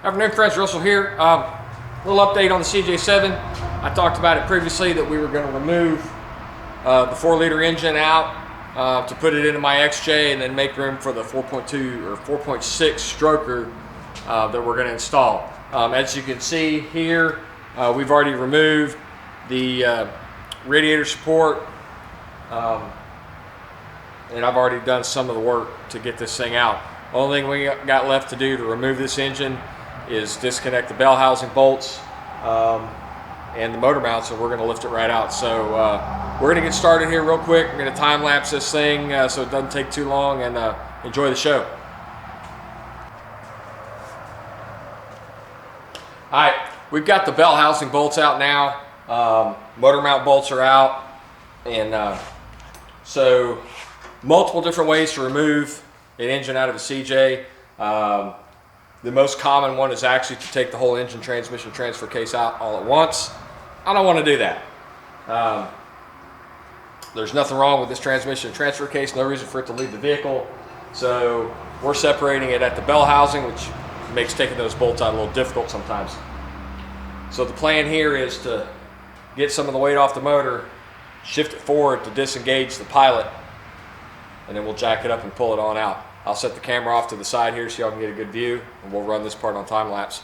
Afternoon, friends. Russell here. Little update on the CJ-7. I talked about it previously that we were going to remove the 4-liter engine out to put it into my XJ and then make room for the 4.2 or 4.6 stroker that we're going to install. As you can see here, we've already removed the radiator support, and I've already done some of the work to get this thing out. Only thing we got left to do to remove this engine is disconnect the bell housing bolts and the motor mounts, and we're going to lift it right out. So we're going to get started here real quick. We're going to time lapse this thing so it doesn't take too long, and enjoy the show. All right, we've got the bell housing bolts out now. Motor mount bolts are out, and so multiple different ways to remove an engine out of a CJ. The most common one is actually to take the whole engine transmission transfer case out all at once. I don't want to do that. There's nothing wrong with this transmission transfer case, no reason for it to leave the vehicle. So we're separating it at the bell housing, which makes taking those bolts out a little difficult sometimes. So the plan here is to get some of the weight off the motor, shift it forward to disengage the pilot, and then we'll jack it up and pull it on out. I'll set the camera off to the side here so y'all can get a good view, and we'll run this part on time lapse.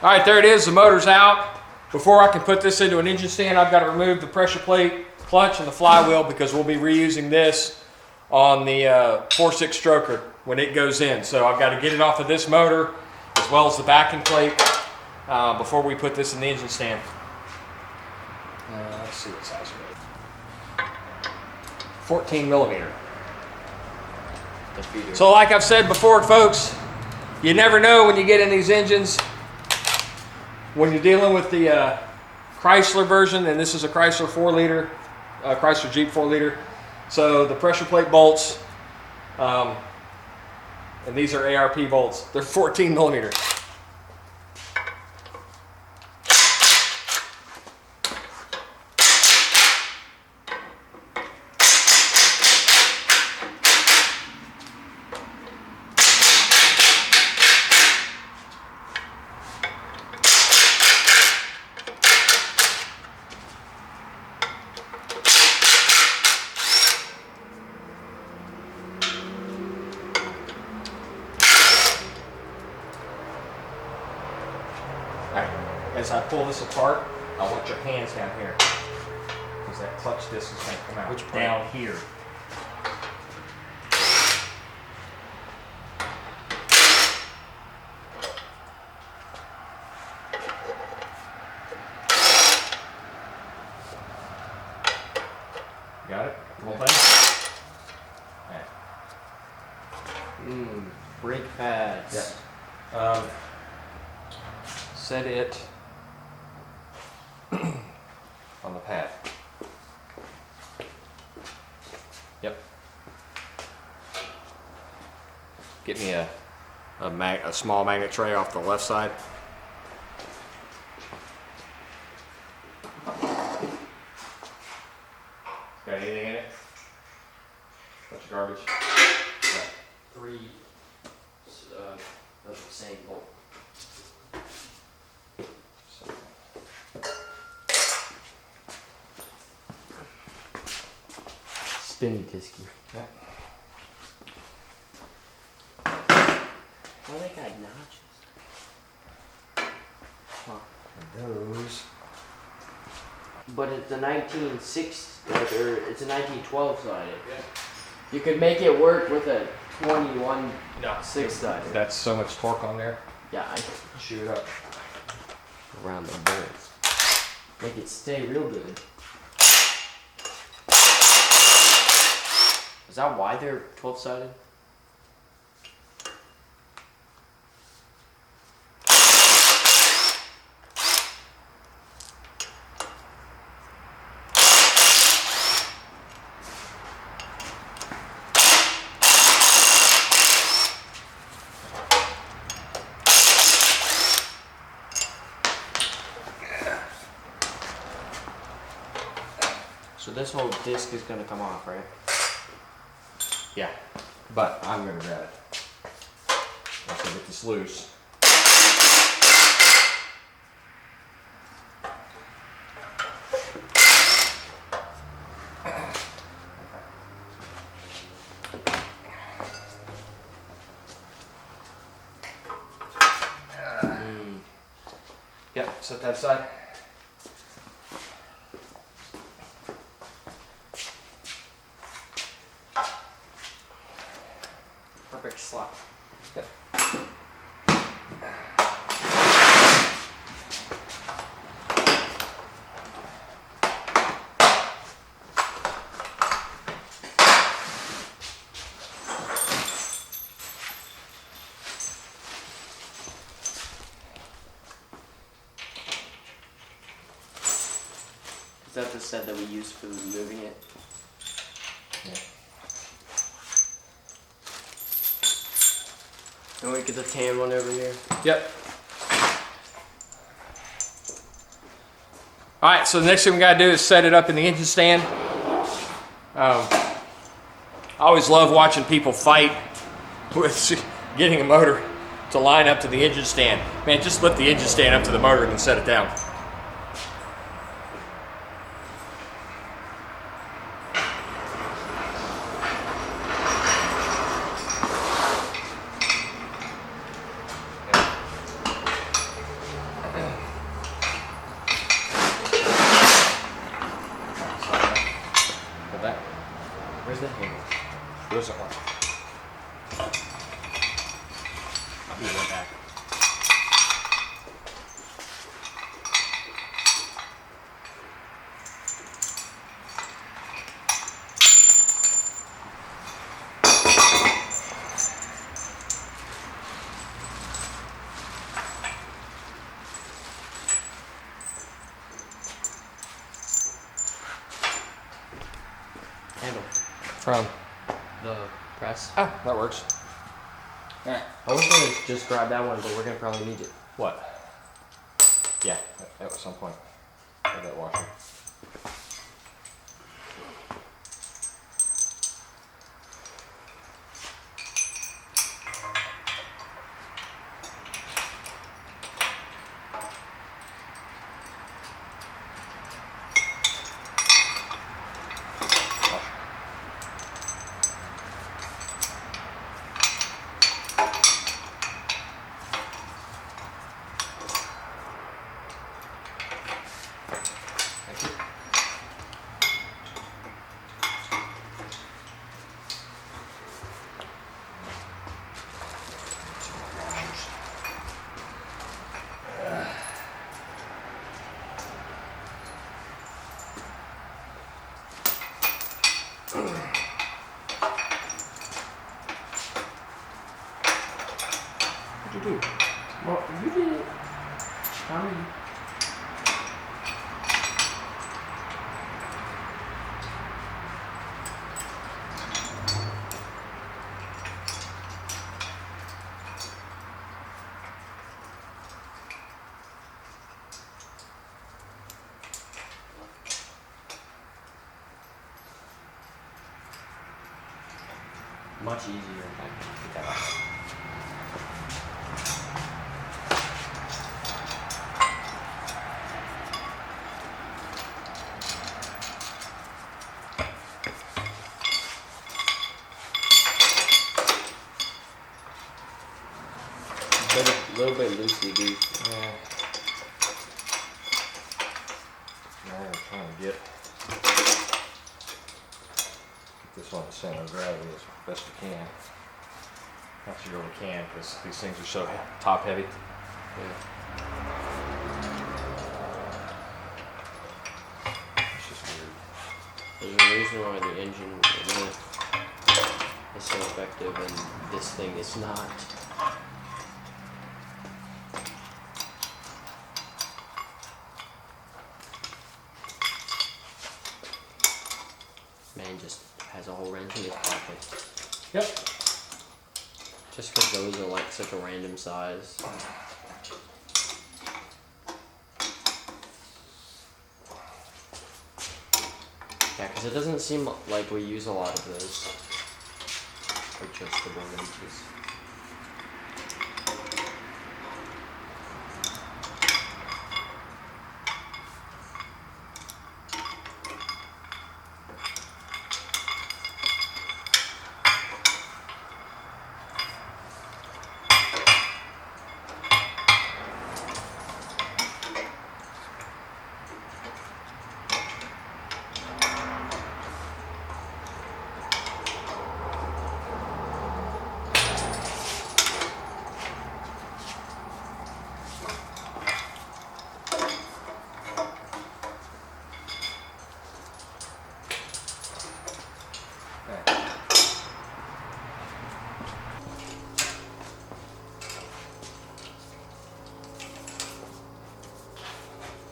All right, there it is, the motor's out. Before I can put this into an engine stand, I've got to remove the pressure plate, clutch, and the flywheel because we'll be reusing this on the 4.6 stroker when it goes in. So I've got to get it off of this motor as well as the backing plate before we put this in the engine stand. Let's see what size it is. 14 millimeter. So like I've said before, folks, you never know when you get in these engines. When you're dealing with the Chrysler version, and this is a Chrysler 4-liter, Chrysler Jeep 4-liter, so the pressure plate bolts, and these are ARP bolts, they're 14 millimeter. As I pull this apart, I want your hands down here because that clutch disc is going to come out. Which part? Down here. Brake pads. Yeah. Set it on the pad. Yep. Get me a small magnet tray off the left side. Got anything in it? Bunch of garbage. Yeah. 3 of the same bolt. Spinny disky. Yeah. Why they got notches? Huh. Those. But it's a 1906, or it's a 1912 sided. Yeah. You could make it work with a 21 No. 6-sided. That's so much torque on there. Yeah, Shoot it up. around the bolts. Make it stay real good. Is that why they're 12-sided? So this whole disc is going to come off, right? Yeah. But I'm gonna grab it. Once I get this loose. Yep, set that aside. Perfect slot. Yep. Is that the set that we used for moving it? Yeah. And we get the tan one over here. Yep. All right, so the next thing we gotta do is set it up in the engine stand. I always love watching people fight with getting a motor to line up to the engine stand. Man, just lift the engine stand up to the motor and then set it down. Where's the handle? Where's that one? I'll be right back. Handle. From? The press. Ah, that works. All right. I was gonna just grab that one, but we're gonna probably need it. What? Yeah, at some point. Have that washer. Thank you. you do? Well, you did it. I mean, much easier if I can pick that up. A little bit loosey goose. Yeah. Now I'm trying to get this on the center of gravity as best we can. Not that you really can, because these things are so top heavy. Yeah. It's just weird. There's a reason why the engine is so effective and this thing is not. Man just has a whole wrench in his pocket. Yep. Just because those are like such a random size. Yeah, because it doesn't seem like we use a lot of those adjustable wrenches.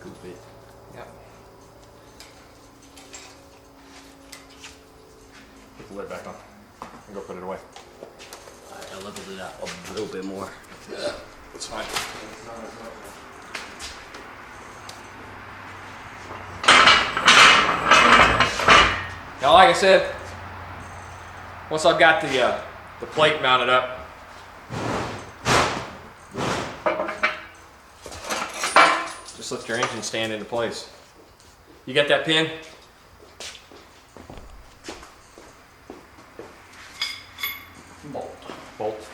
Goofy. Yep. Put the lid back on and go put it away. I leveled it out a little bit more. Yeah, it's fine. Now, like I said, once I've got the plate mounted up, just lift your engine stand into place. You got that pin? Bolt.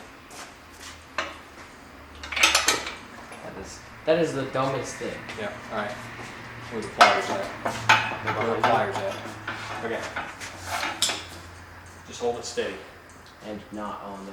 That is the dumbest thing. Yeah, alright. Where the pliers at? Where the pliers at? Okay. Just hold it steady. And not on the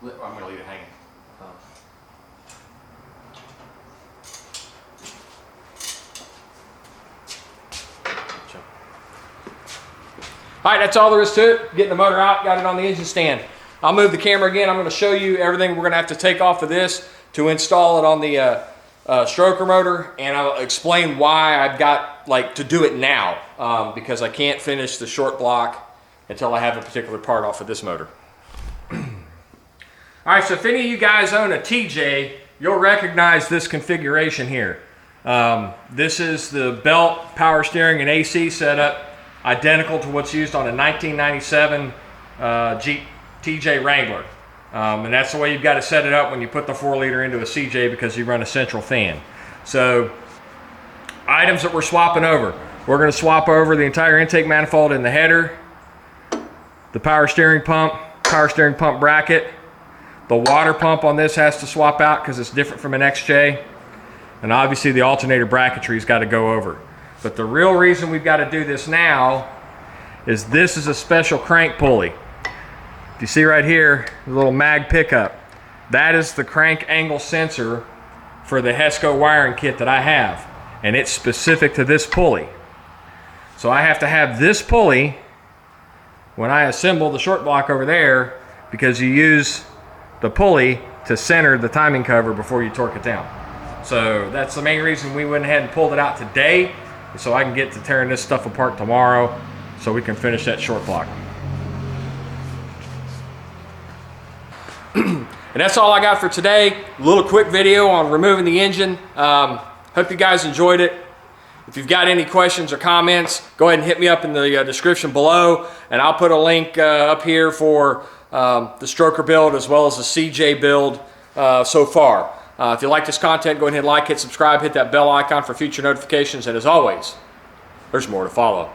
I'm going to leave it hanging. All right, that's all there is to it. Getting the motor out, got it on the engine stand. I'll move the camera again. I'm going to show you everything we're going to have to take off of this to install it on the stroker motor, and I'll explain why I've got to do it now because I can't finish the short block until I have a particular part off of this motor. All right, so if any of you guys own a TJ, you'll recognize this configuration here. This is the belt, power steering, and AC setup, identical to what's used on a 1997 Jeep TJ Wrangler. And that's the way you've got to set it up when you put the 4-liter into a CJ, because you run a central fan. So, items that we're swapping over. We're going to swap over the entire intake manifold in the header, the power steering pump bracket. The water pump on this has to swap out because it's different from an XJ. And obviously the alternator bracketry's got to go over. But the real reason we've got to do this now is this is a special crank pulley. If you see right here, the little mag pickup, that is the crank angle sensor for the HESCO wiring kit that I have. And it's specific to this pulley. So I have to have this pulley when I assemble the short block over there, because you use the pulley to center the timing cover before you torque it down. So that's the main reason we went ahead and pulled it out today, so I can get to tearing this stuff apart tomorrow so we can finish that short block. And that's all I got for today. A little quick video on removing the engine. Hope you guys enjoyed it. If you've got any questions or comments, go ahead and hit me up in the description below, and I'll put a link up here for the stroker build as well as the CJ build so far. If you like this content, go ahead and like, hit subscribe, hit that bell icon for future notifications, and as always, there's more to follow.